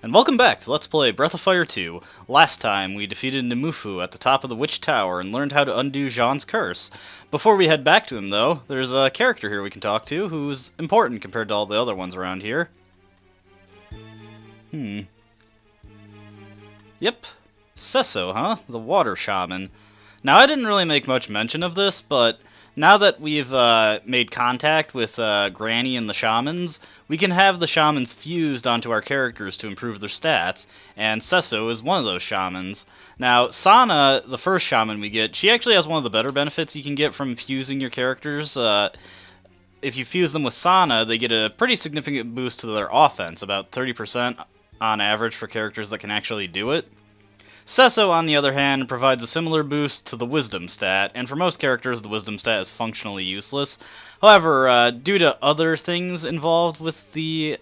and welcome back to Let's Play Breath of Fire 2. Last time, we defeated Nemufu at the top of the Witch Tower and learned how to undo Jean's curse. Before we head back to him, though, there's a character here we can talk to who's important compared to all the other ones around here. Yep. Sesso, huh? The Water Shaman. Now, I didn't really make much mention of this, but now that we've made contact with Granny and the Shamans, we can have the Shamans fused onto our characters to improve their stats, and Sesso is one of those Shamans. Now, Sana, the first Shaman we get, she actually has one of the better benefits you can get from fusing your characters. If you fuse them with Sana, they get a pretty significant boost to their offense, about 30% on average for characters that can actually do it. Sesso, on the other hand, provides a similar boost to the Wisdom stat, and for most characters the Wisdom stat is functionally useless. However, due to other things involved with the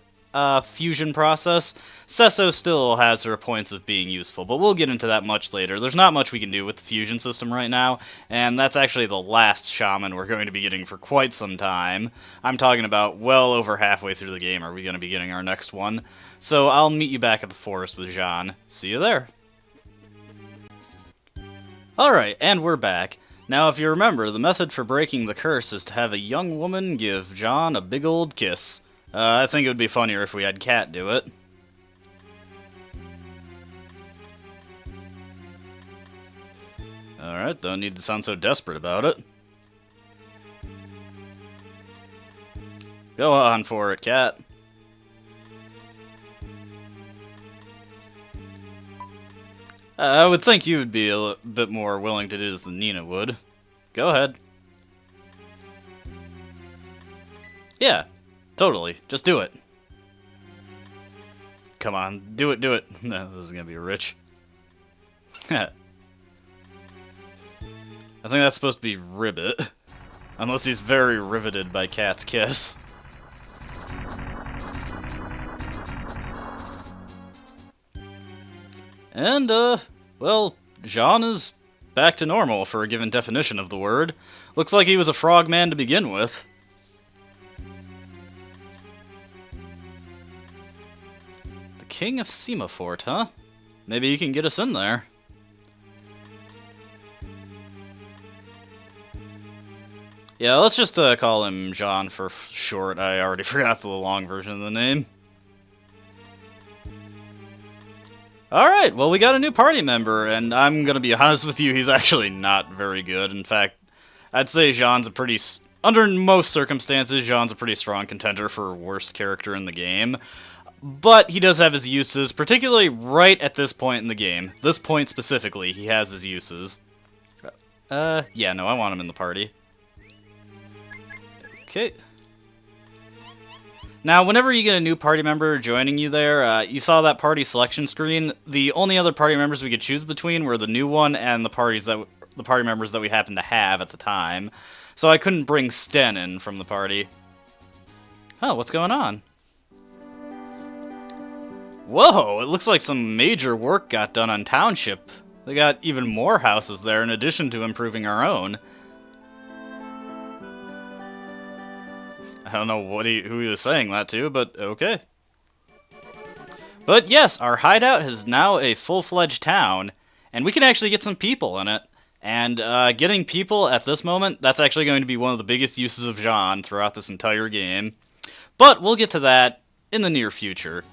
fusion process, Sesso still has her points of being useful, but we'll get into that much later. There's not much we can do with the fusion system right now, and that's actually the last Shaman we're going to be getting for quite some time. I'm talking about well over halfway through the game are we going to be getting our next one. So I'll meet you back at the forest with Jean. See you there. Alright, and we're back. Now, if you remember, the method for breaking the curse is to have a young woman give Jean a big old kiss. I think it would be funnier if we had Cat do it. Alright, don't need to sound so desperate about it. Go on for it, Cat. I would think you would be a bit more willing to do this than Nina would. Go ahead. Yeah, totally. Just do it. Come on, do it, do it. No, this is gonna be rich. I think that's supposed to be Ribbit. Unless he's very riveted by Cat's kiss. And, well, Jean is back to normal for a given definition of the word. Looks like he was a frogman to begin with. The King of Semafort, huh? Maybe you can get us in there. Yeah, let's just call him Jean for short. I already forgot the long version of the name. Alright, well, we got a new party member, and I'm gonna be honest with you, he's actually not very good. In fact, I'd say Jean's a pretty... Under most circumstances, Jean's a pretty strong contender for worst character in the game. But he does have his uses, particularly right at this point in the game. This point specifically, he has his uses. Yeah, no, I want him in the party. Okay. Now, whenever you get a new party member joining you there, you saw that party selection screen. The only other party members we could choose between were the new one and the party members that we happened to have at the time. So I couldn't bring Sten in from the party. Oh, what's going on? Whoa, it looks like some major work got done on Township. They got even more houses there in addition to improving our own. I don't know who he was saying that to, but okay. But yes, our hideout is now a full-fledged town, and we can actually get some people in it. And getting people at this moment, that's actually going to be one of the biggest uses of Jean throughout this entire game. But we'll get to that in the near future.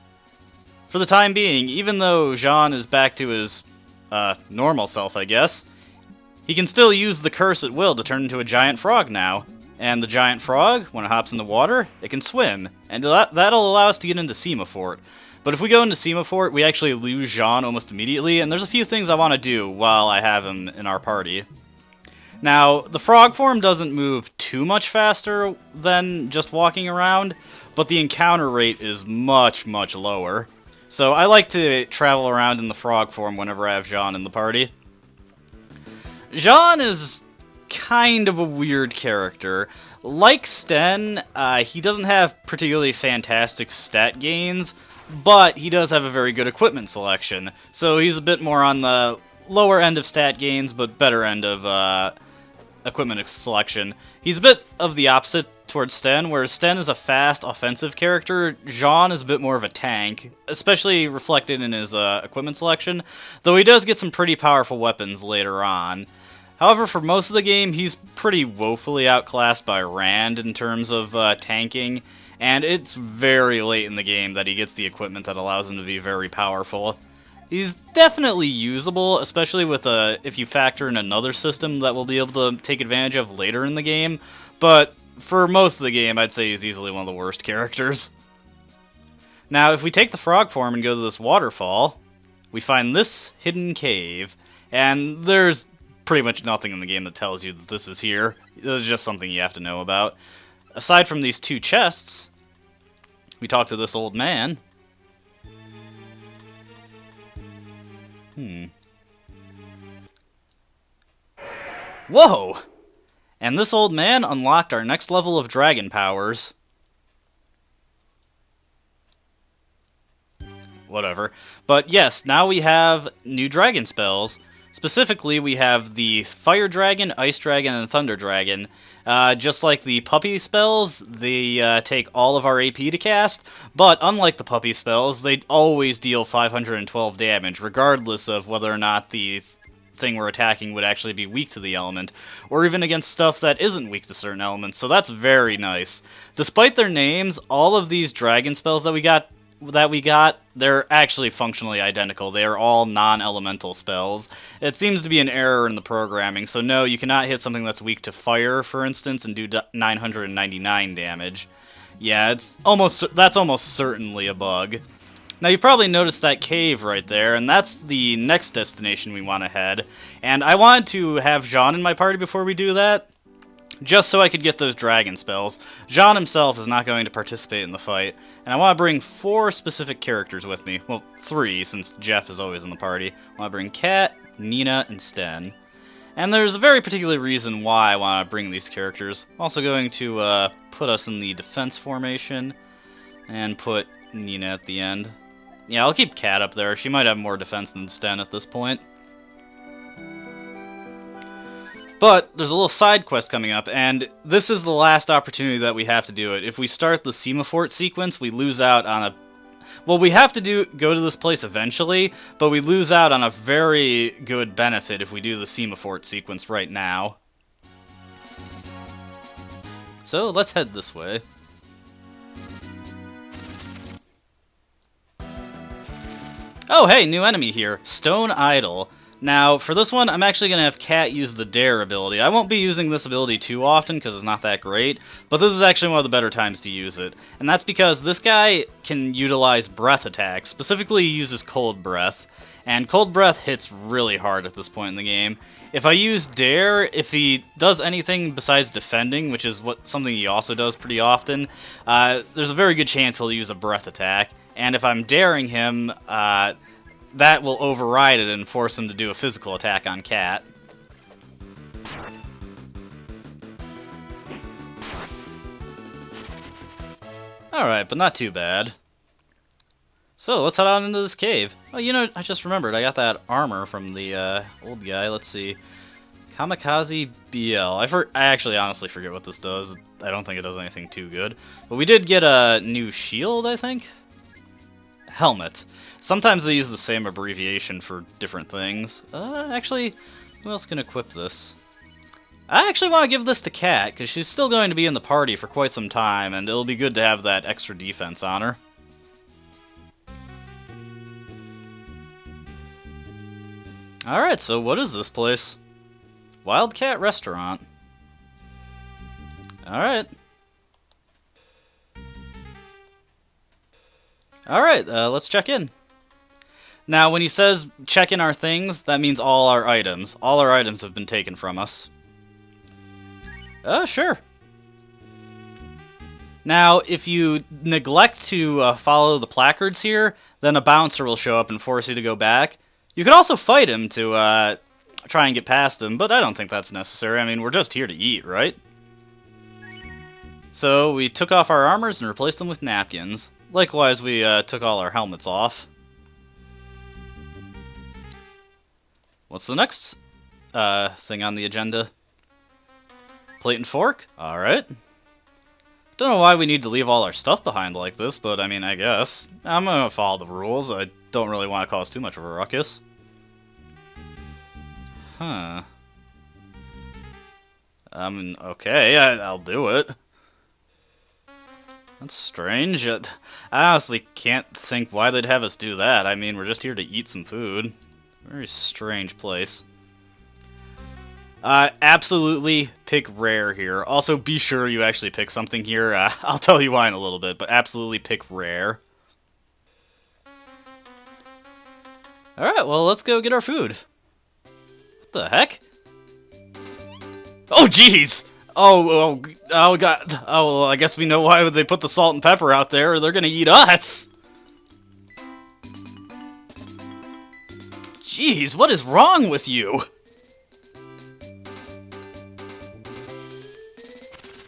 For the time being, even though Jean is back to his normal self, I guess, he can still use the curse at will to turn into a giant frog now. And the giant frog, when it hops in the water, it can swim, and that'll allow us to get into Semafort. But if we go into Semafort, we actually lose Jean almost immediately, and there's a few things I want to do while I have him in our party. Now, the frog form doesn't move too much faster than just walking around, but the encounter rate is much, much lower. So I like to travel around in the frog form whenever I have Jean in the party. Jean is kind of a weird character. Like Sten, he doesn't have particularly fantastic stat gains, but he does have a very good equipment selection. So he's a bit more on the lower end of stat gains, but better end of equipment selection. He's a bit of the opposite towards Sten, whereas Sten is a fast, offensive character. Jean is a bit more of a tank, especially reflected in his equipment selection, though he does get some pretty powerful weapons later on. However, for most of the game, he's pretty woefully outclassed by Rand in terms of tanking, and it's very late in the game that he gets the equipment that allows him to be very powerful. He's definitely usable, especially with if you factor in another system that we'll be able to take advantage of later in the game, but for most of the game, I'd say he's easily one of the worst characters. Now, if we take the frog form and go to this waterfall, we find this hidden cave, and there's pretty much nothing in the game that tells you that this is here. This is just something you have to know about. Aside from these two chests, we talk to this old man. Whoa! And this old man unlocked our next level of dragon powers. Whatever. But yes, now we have new dragon spells. Specifically, we have the Fire Dragon, Ice Dragon, and Thunder Dragon. Just like the puppy spells, they take all of our AP to cast, but unlike the puppy spells, they always deal 512 damage, regardless of whether or not the thing we're attacking would actually be weak to the element, or even against stuff that isn't weak to certain elements, so that's very nice. Despite their names, all of these dragon spells that we got, they're actually functionally identical. They are all non-elemental spells. It seems to be an error in the programming, so no, you cannot hit something that's weak to fire, for instance, and do 999 damage. Yeah, that's almost certainly a bug. Now, you've probably noticed that cave right there, and that's the next destination we want to head. And I wanted to have Jean in my party before we do that, just so I could get those dragon spells. Jean himself is not going to participate in the fight, and I want to bring 4 specific characters with me. Well, 3, since Jeff is always in the party. I want to bring Kat, Nina, and Sten. And there's a very particular reason why I want to bring these characters. I'm also going to put us in the defense formation, and put Nina at the end. Yeah, I'll keep Kat up there. She might have more defense than Sten at this point. But there's a little side quest coming up, and this is the last opportunity that we have to do it. If we start the Semafort sequence, we lose out on a... Well, we have to go to this place eventually, but we lose out on a very good benefit if we do the Semafort sequence right now. So, let's head this way. Oh, hey, new enemy here, Stone Idol. Now, for this one, I'm actually going to have Kat use the Dare ability. I won't be using this ability too often because it's not that great, but this is actually one of the better times to use it. And that's because this guy can utilize breath attacks. Specifically, he uses Cold Breath, and Cold Breath hits really hard at this point in the game. If I use Dare, if he does anything besides defending, which is something he also does pretty often, there's a very good chance he'll use a breath attack. And if I'm daring him, that will override it and force him to do a physical attack on Kat. Alright, but not too bad. So, let's head on into this cave. Oh, you know, I just remembered, I got that armor from the old guy. Let's see. Kamikaze BL. I actually honestly forget what this does. I don't think it does anything too good. But we did get a new shield, I think? Helmet. Sometimes they use the same abbreviation for different things. Actually, who else can equip this? I actually want to give this to Kat, because she's still going to be in the party for quite some time, and it'll be good to have that extra defense on her. Alright, so what is this place? Wildcat Restaurant. Alright. Alright, let's check in. Now, when he says check in our things, that means all our items. All our items have been taken from us. Sure. Now, if you neglect to follow the placards here, then a bouncer will show up and force you to go back. You could also fight him to try and get past him, but I don't think that's necessary. I mean, we're just here to eat, right? So, we took off our armors and replaced them with napkins. Likewise, we took all our helmets off. What's the next thing on the agenda? Plate and fork? Alright. Don't know why we need to leave all our stuff behind like this, but I mean, I guess. I'm gonna follow the rules. I don't really want to cause too much of a ruckus. Huh. Okay, I'll do it. That's strange. I honestly can't think why they'd have us do that. I mean, we're just here to eat some food. Very strange place. Absolutely pick rare here. Also, be sure you actually pick something here. I'll tell you why in a little bit, but absolutely pick rare. Alright, well, let's go get our food. What the heck? Oh, jeez! Oh, God. Oh, well, I guess we know why they put the salt and pepper out there. They're gonna eat us! Jeez, what is wrong with you?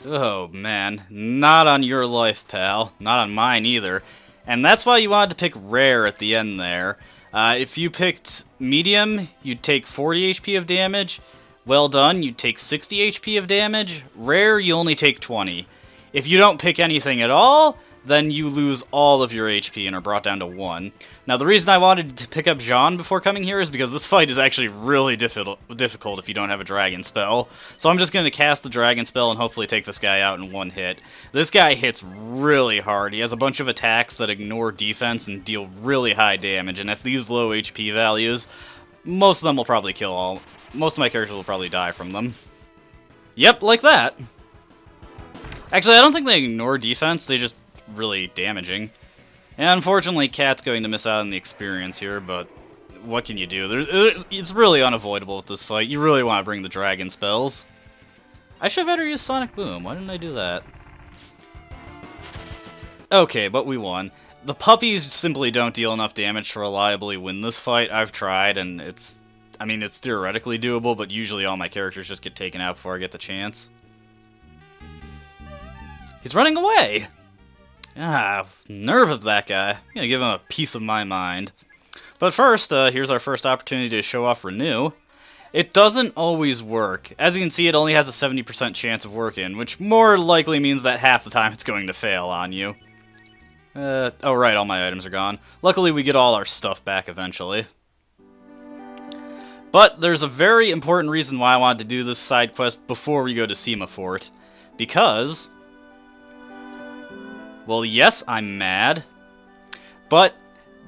Oh, man. Not on your life, pal. Not on mine, either. And that's why you wanted to pick rare at the end there. If you picked medium, you'd take 40 HP of damage. Well done, you'd take 60 HP of damage. Rare, you only take 20. If you don't pick anything at all, then you lose all of your HP and are brought down to 1. Now, the reason I wanted to pick up Jean before coming here is because this fight is actually really difficult if you don't have a dragon spell. So I'm just going to cast the dragon spell and hopefully take this guy out in one hit. This guy hits really hard. He has a bunch of attacks that ignore defense and deal really high damage, and at these low HP values, most of them will probably kill all. Most of my characters will probably die from them. Yep, like that. Actually, I don't think they ignore defense, they just really damaging. And unfortunately, Cat's going to miss out on the experience here, but what can you do? It's really unavoidable with this fight. You really want to bring the dragon spells. I should have better used Sonic Boom. Why didn't I do that? Okay, but we won. The puppies simply don't deal enough damage to reliably win this fight. I've tried, and it's theoretically doable, but usually all my characters just get taken out before I get the chance. He's running away! Ah, nerve of that guy. I'm gonna give him a piece of my mind. But first, here's our first opportunity to show off Renew. It doesn't always work. As you can see, it only has a 70% chance of working, which more likely means that half the time it's going to fail on you. Oh right, all my items are gone. Luckily, we get all our stuff back eventually. But there's a very important reason why I wanted to do this side quest before we go to Sema Fort. Because... well, yes, I'm mad, but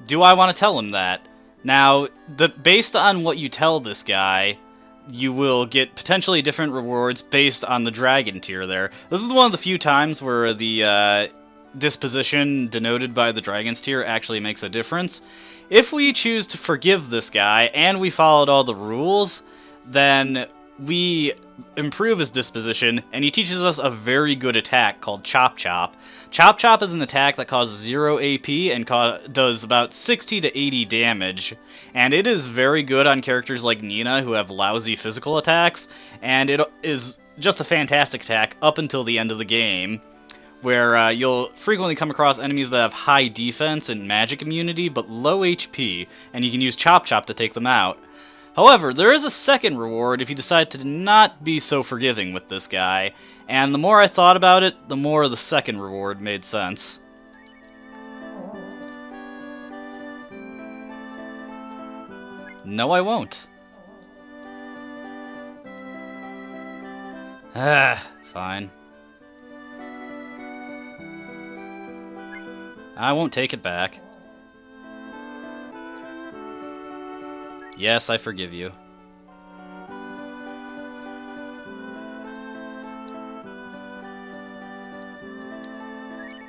do I want to tell him that? Now, based on what you tell this guy, you will get potentially different rewards based on the dragon tier there. This is one of the few times where the disposition denoted by the dragon's tier actually makes a difference. If we choose to forgive this guy and we followed all the rules, then we improve his disposition, and he teaches us a very good attack called Chop Chop. Chop Chop is an attack that causes 0 AP and does about 60 to 80 damage, and it is very good on characters like Nina who have lousy physical attacks, and it is just a fantastic attack up until the end of the game, where you'll frequently come across enemies that have high defense and magic immunity, but low HP, and you can use Chop Chop to take them out. However, there is a second reward if you decide to not be so forgiving with this guy, and the more I thought about it, the more the second reward made sense. No, I won't. Ah, fine. I won't take it back. Yes, I forgive you.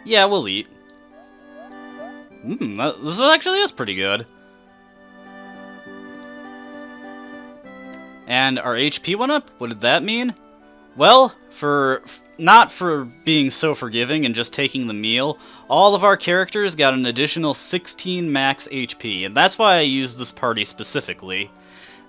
Yeah, we'll eat. This actually is pretty good. And our HP went up? What did that mean? Well, not for being so forgiving and just taking the meal, all of our characters got an additional 16 max HP, and that's why I used this party specifically.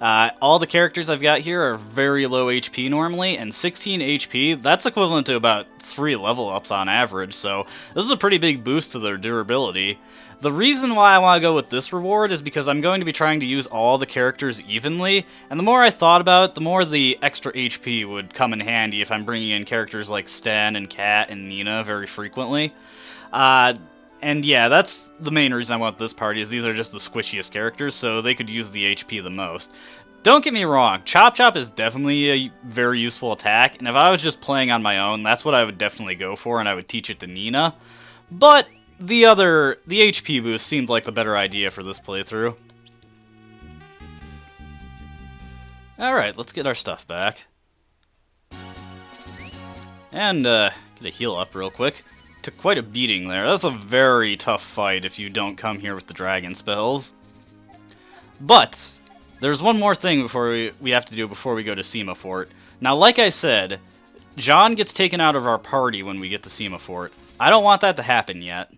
All the characters I've got here are very low HP normally, and 16 HP, that's equivalent to about 3 level ups on average, so this is a pretty big boost to their durability. The reason why I want to go with this reward is because I'm going to be trying to use all the characters evenly, and the more I thought about it, the more the extra HP would come in handy if I'm bringing in characters like Sten and Kat and Nina very frequently. And yeah, that's the main reason I want this party, is these are just the squishiest characters, so they could use the HP the most. Don't get me wrong, Chop Chop is definitely a very useful attack, and if I was just playing on my own, that's what I would definitely go for, and I would teach it to Nina. But the HP boost seemed like the better idea for this playthrough. Alright, let's get our stuff back. And, get a heal up real quick. Took quite a beating there. That's a very tough fight if you don't come here with the dragon spells. But there's one more thing before we have to do before we go to Sema Fort. Now, like I said, Jean gets taken out of our party when we get to Sema Fort. I don't want that to happen yet.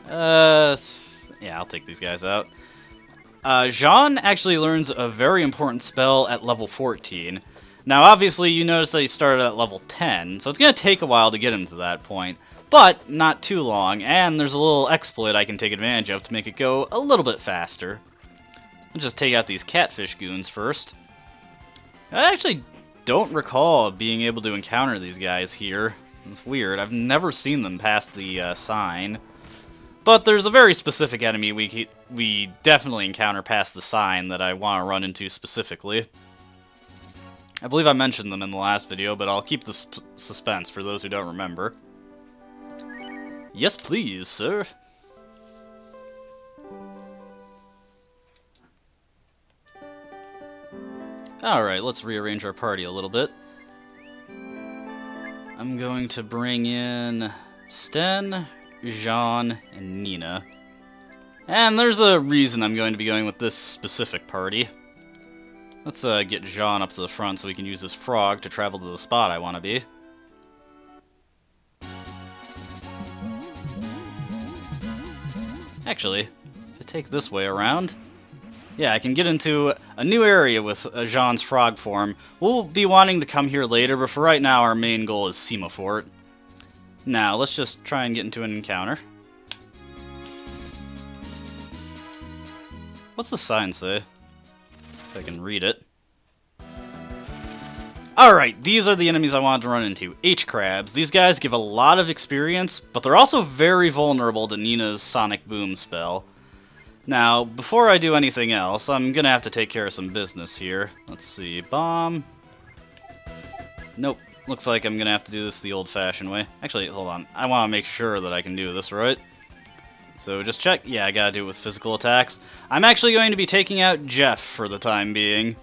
Yeah, I'll take these guys out. Jean actually learns a very important spell at level 14. Now, obviously, you notice that he started at level 10, so it's going to take a while to get him to that point. But not too long, and there's a little exploit I can take advantage of to make it go a little bit faster. I'll just take out these catfish goons first. I actually don't recall being able to encounter these guys here. It's weird. I've never seen them past the sign. But there's a very specific enemy we definitely encounter past the sign that I want to run into specifically. I believe I mentioned them in the last video, but I'll keep the suspense for those who don't remember. Yes, please, sir. Alright, let's rearrange our party a little bit. I'm going to bring in Sten, Jean, and Nina. And there's a reason I'm going to be going with this specific party. Let's get Jean up to the front so we can use his frog to travel to the spot I want to be. Actually, to take this way around, yeah, I can get into a new area with Jean's frog form. We'll be wanting to come here later, but for right now our main goal is Sema Fort. Now, let's just try and get into an encounter. What's the sign say? If I can read it. Alright, these are the enemies I wanted to run into. H-Crabs. These guys give a lot of experience, but they're also very vulnerable to Nina's Sonic Boom spell. Now, before I do anything else, I'm gonna have to take care of some business here. Let's see, bomb. Nope, looks like I'm gonna have to do this the old-fashioned way. Actually, hold on, I want to make sure that I can do this right. So just check, yeah, I gotta do it with physical attacks. I'm actually going to be taking out Jeff for the time being.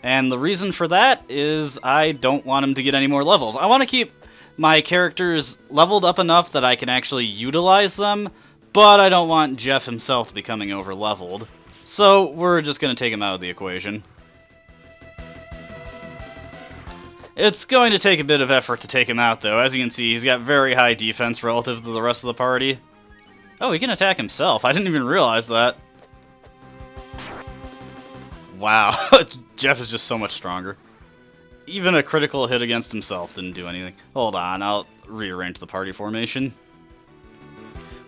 And the reason for that is I don't want him to get any more levels. I want to keep my characters leveled up enough that I can actually utilize them, but I don't want Jeff himself to be becoming over-leveled. So we're just going to take him out of the equation. It's going to take a bit of effort to take him out, though. As you can see, he's got very high defense relative to the rest of the party. Oh, he can attack himself. I didn't even realize that. Wow, Jeff is just so much stronger. Even a critical hit against himself didn't do anything. Hold on, I'll rearrange the party formation.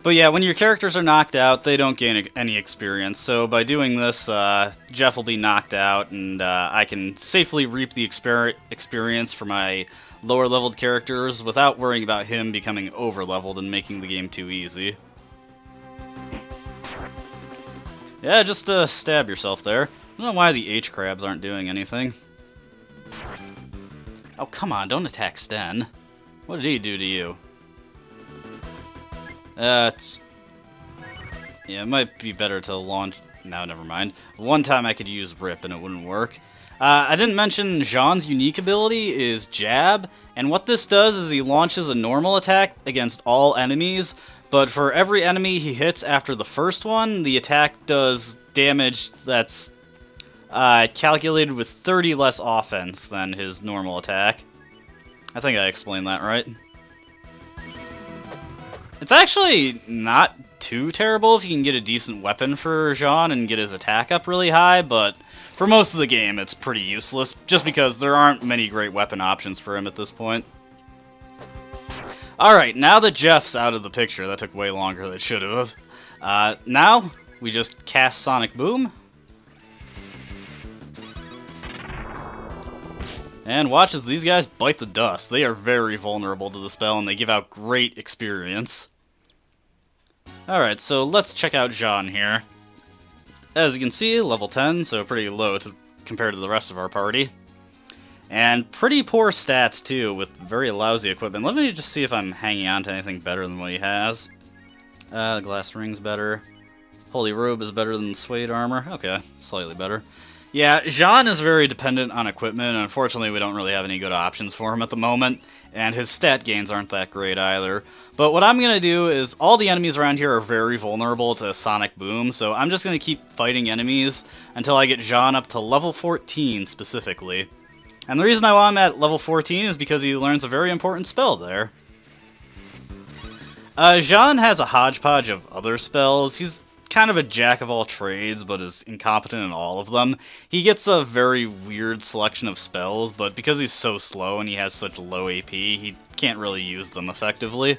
But yeah, when your characters are knocked out, they don't gain any experience. So by doing this, Jeff will be knocked out, and I can safely reap the experience for my lower-leveled characters without worrying about him becoming over-leveled and making the game too easy. Yeah, just stab yourself there. I don't know why the H-Crabs aren't doing anything. Oh, come on, don't attack Sten. What did he do to you? Yeah, it might be better to launch... No, never mind. One time I could use Rip and it wouldn't work. I didn't mention Jean's unique ability is Jab, and what this does is he launches a normal attack against all enemies, but for every enemy he hits after the first one, the attack does damage that's calculated with 30 less offense than his normal attack. I think I explained that right. It's actually not too terrible if you can get a decent weapon for Jean and get his attack up really high, but for most of the game it's pretty useless, just because there aren't many great weapon options for him at this point. Alright, now that Jeff's out of the picture, that took way longer than it should have. Now, we just cast Sonic Boom. And watch as these guys bite the dust. They are very vulnerable to the spell, and they give out great experience. Alright, so let's check out Jean here. As you can see, level 10, so pretty low compared to the rest of our party. And pretty poor stats, too, with very lousy equipment. Let me just see if I'm hanging on to anything better than what he has. The glass ring's better. Holy robe is better than suede armor. Okay, slightly better. Yeah, Jean is very dependent on equipment, and unfortunately we don't really have any good options for him at the moment, and his stat gains aren't that great either. But what I'm going to do is, all the enemies around here are very vulnerable to Sonic Boom, so I'm just going to keep fighting enemies until I get Jean up to level 14 specifically. And the reason I'm at level 14 is because he learns a very important spell there. Jean has a hodgepodge of other spells. He's kind of a jack of all trades, but is incompetent in all of them. He gets a very weird selection of spells, but because he's so slow and he has such low AP, he can't really use them effectively.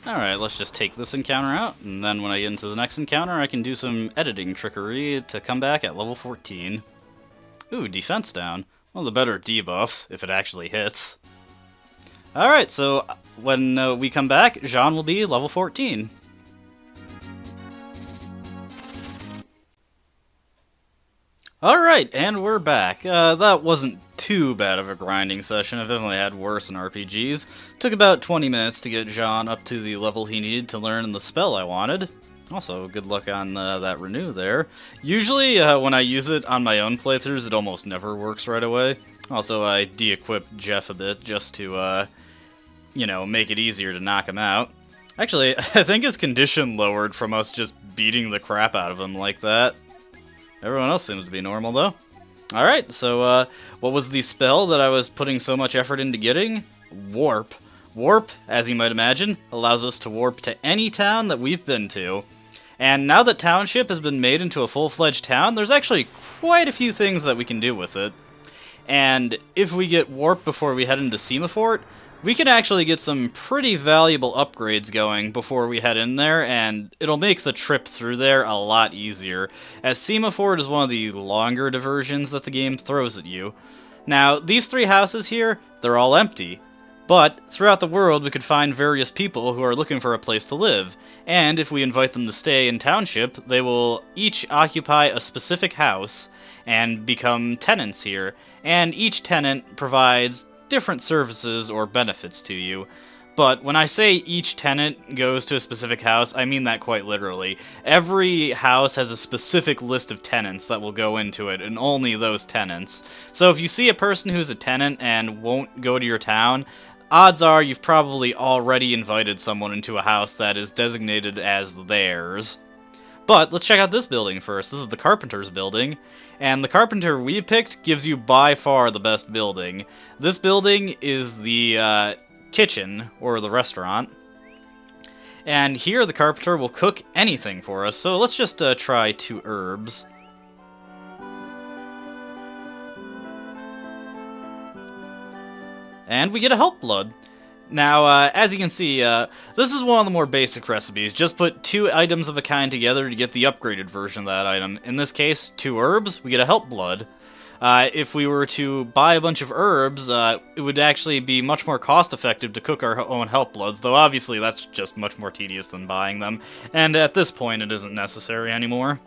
Alright, let's just take this encounter out, and then when I get into the next encounter, I can do some editing trickery to come back at level 14. Ooh, defense down. One of the better debuffs, if it actually hits. Alright, so when we come back, Jean will be level 14. Alright, and we're back. That wasn't too bad of a grinding session. I've definitely had worse in RPGs. Took about 20 minutes to get Jean up to the level he needed to learn the spell I wanted. Also, good luck on that renew there. Usually, when I use it on my own playthroughs, it almost never works right away. Also, I de-equipped Jeff a bit just to, you know, make it easier to knock him out. Actually, I think his condition lowered from us just beating the crap out of him like that. Everyone else seems to be normal, though. Alright, so, what was the spell that I was putting so much effort into getting? Warp. Warp, as you might imagine, allows us to warp to any town that we've been to. And now that Township has been made into a full-fledged town, there's actually quite a few things that we can do with it. And if we get Warp before we head into Semafort, we can actually get some pretty valuable upgrades going before we head in there, and it'll make the trip through there a lot easier, as Semafort is one of the longer diversions that the game throws at you. Now, these three houses here, they're all empty. But throughout the world, we could find various people who are looking for a place to live, and if we invite them to stay in Township, they will each occupy a specific house and become tenants here, and each tenant provides different services or benefits to you. But when I say each tenant goes to a specific house, I mean that quite literally. Every house has a specific list of tenants that will go into it, and only those tenants. So if you see a person who's a tenant and won't go to your town, odds are you've probably already invited someone into a house that is designated as theirs. But let's check out this building first. This is the Carpenter's building, and the Carpenter we picked gives you by far the best building. This building is the kitchen, or the restaurant, and here the Carpenter will cook anything for us, so let's just try 2 herbs. And we get a Help Blood. Now, as you can see, this is one of the more basic recipes. Just put 2 items of a kind together to get the upgraded version of that item. In this case, 2 herbs, we get a Help Blood. If we were to buy a bunch of herbs, it would actually be much more cost-effective to cook our own Help Bloods, though obviously that's just much more tedious than buying them, and at this point it isn't necessary anymore.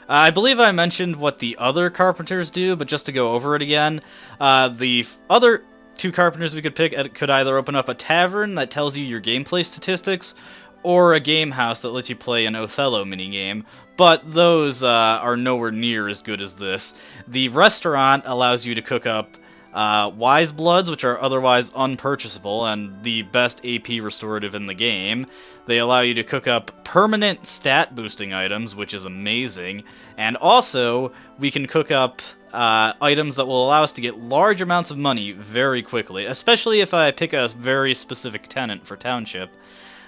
I believe I mentioned what the other Carpenters do, but just to go over it again, the other 2 Carpenters we could pick could either open up a tavern that tells you your gameplay statistics, or a game house that lets you play an Othello minigame, but those are nowhere near as good as this. The restaurant allows you to cook up Wise Bloods, which are otherwise unpurchasable and the best AP restorative in the game. They allow you to cook up permanent stat boosting items, which is amazing, and also we can cook up items that will allow us to get large amounts of money very quickly, especially if I pick a very specific tenant for Township.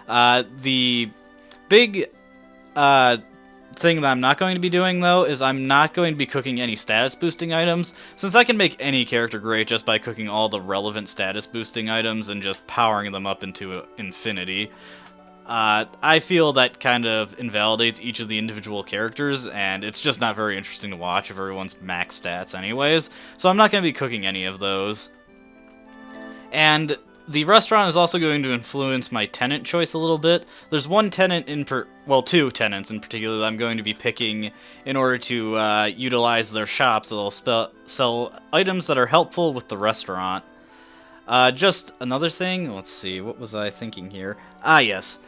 The big thing that I'm not going to be doing, though, is I'm not going to be cooking any status boosting items, since I can make any character great just by cooking all the relevant status boosting items and just powering them up into infinity. I feel that kind of invalidates each of the individual characters, and it's just not very interesting to watch if everyone's max stats anyways, so I'm not going to be cooking any of those. And the restaurant is also going to influence my tenant choice a little bit. There's one tenant two tenants in particular that I'm going to be picking in order to utilize their shops that'll sell items that are helpful with the restaurant. Just another thing, let's see, what was I thinking here? Yes.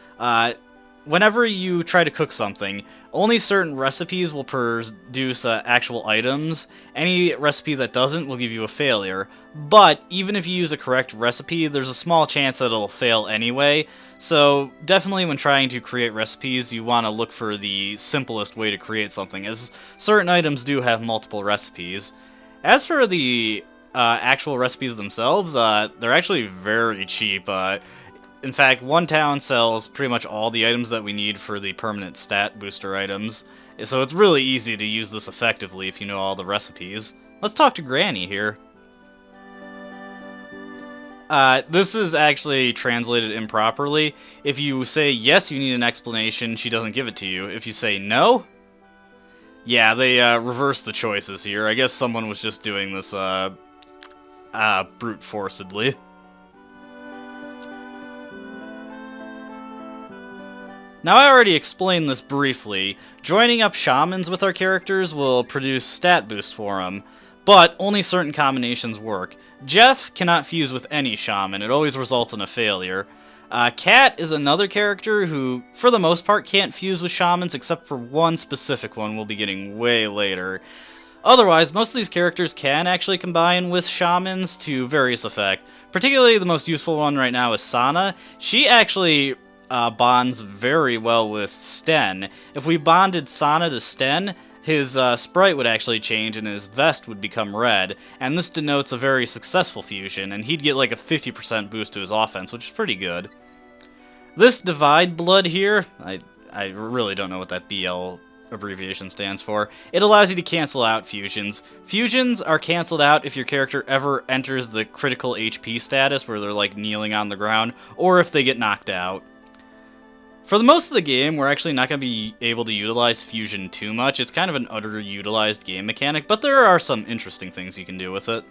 Whenever you try to cook something, only certain recipes will produce actual items. Any recipe that doesn't will give you a failure. But even if you use a correct recipe, there's a small chance that it'll fail anyway. So definitely when trying to create recipes, you want to look for the simplest way to create something, as certain items do have multiple recipes. As for the actual recipes themselves, they're actually very cheap. In fact, one town sells pretty much all the items that we need for the permanent stat booster items, so it's really easy to use this effectively if you know all the recipes. Let's talk to Granny here. This is actually translated improperly. If you say yes, you need an explanation, she doesn't give it to you. If you say no, yeah, they reverse the choices here. I guess someone was just doing this brute forcedly. Now, I already explained this briefly. Joining up shamans with our characters will produce stat boost for them, but only certain combinations work. Jeff cannot fuse with any shaman, it always results in a failure. Kat is another character who, for the most part, can't fuse with shamans except for one specific one we'll be getting way later. Otherwise, most of these characters can actually combine with shamans to various effect. Particularly the most useful one right now is Sana. She actually bonds very well with Sten. If we bonded Sana to Sten, his sprite would actually change and his vest would become red, and this denotes a very successful fusion, and he'd get like a 50% boost to his offense, which is pretty good. This Divide Blood here, I really don't know what that BL abbreviation stands for. It allows you to cancel out fusions. Fusions are canceled out if your character ever enters the critical HP status where they're like kneeling on the ground, or if they get knocked out. For the most of the game, we're actually not going to be able to utilize fusion too much. It's kind of an underutilized game mechanic, but there are some interesting things you can do with it.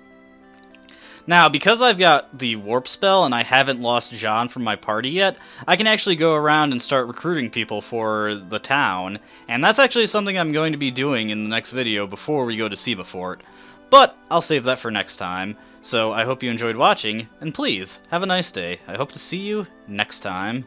Now, because I've got the warp spell and I haven't lost Jean from my party yet, I can actually go around and start recruiting people for the town, and that's actually something I'm going to be doing in the next video before we go to Ciba Fort. But I'll save that for next time, so I hope you enjoyed watching, and please, have a nice day. I hope to see you next time.